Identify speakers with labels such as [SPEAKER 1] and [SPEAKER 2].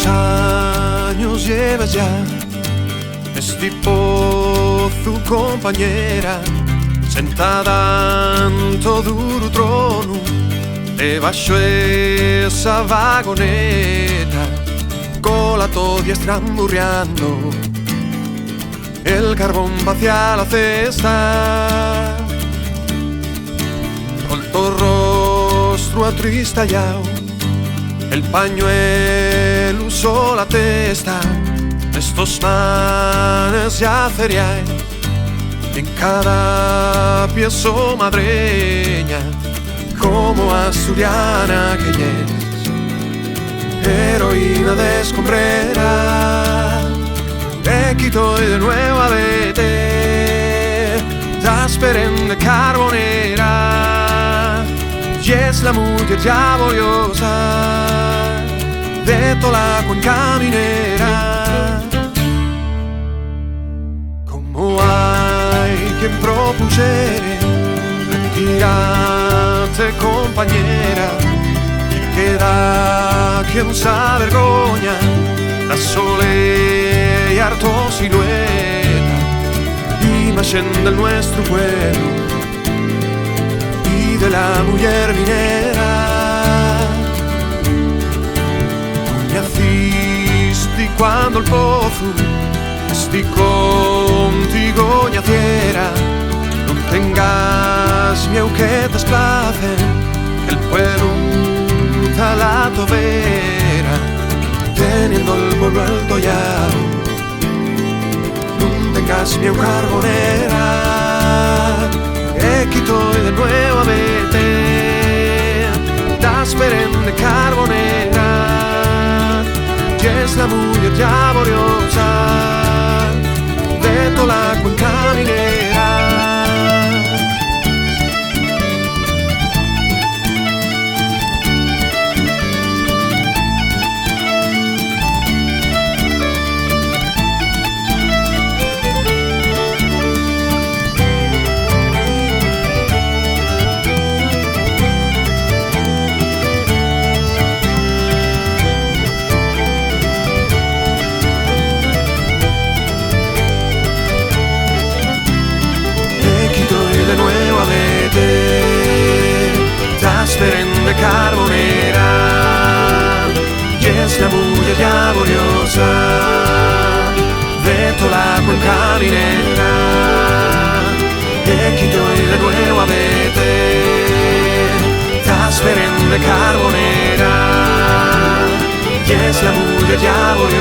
[SPEAKER 1] años llevas ya? Es tipo tu compañera, sentada en todo duro trono, debaixo esa vagoneta, cola toda estramburriando, el carbón va hacia la cesta, con todo rostro atristallao, el pañuelo usó la testa. Estos manes ya feriai, en cada piezo madreña, como asturiana que es, heroína de escombrera, te quito y de nuevo a vete, esperen de carbonera, y es la mujer ya boriosa de toda la cuenca minera. Como hay quien propusiere retirarte, compañera, y queda quien se avergoña la sole y harto silueta, imagen del nuestro pueblo y de la mujer minera. Naciste cuando el pozo esti contigo naciera, no tengas miedo que te desplacen, el pueblo a la tobera, teniendo el pueblo altollado, no tengas miedo carbonera, quito y de nuevo a vete, te esperen de carbonera. Es la mujer ya boriosa de toda la cuenca minera. Esperen de carbonera, y es la mujer ya boriosa de toda la cuenca minera, te quito y de nuevo a vete, te esperen de carbonera, y es la mujer ya boriosa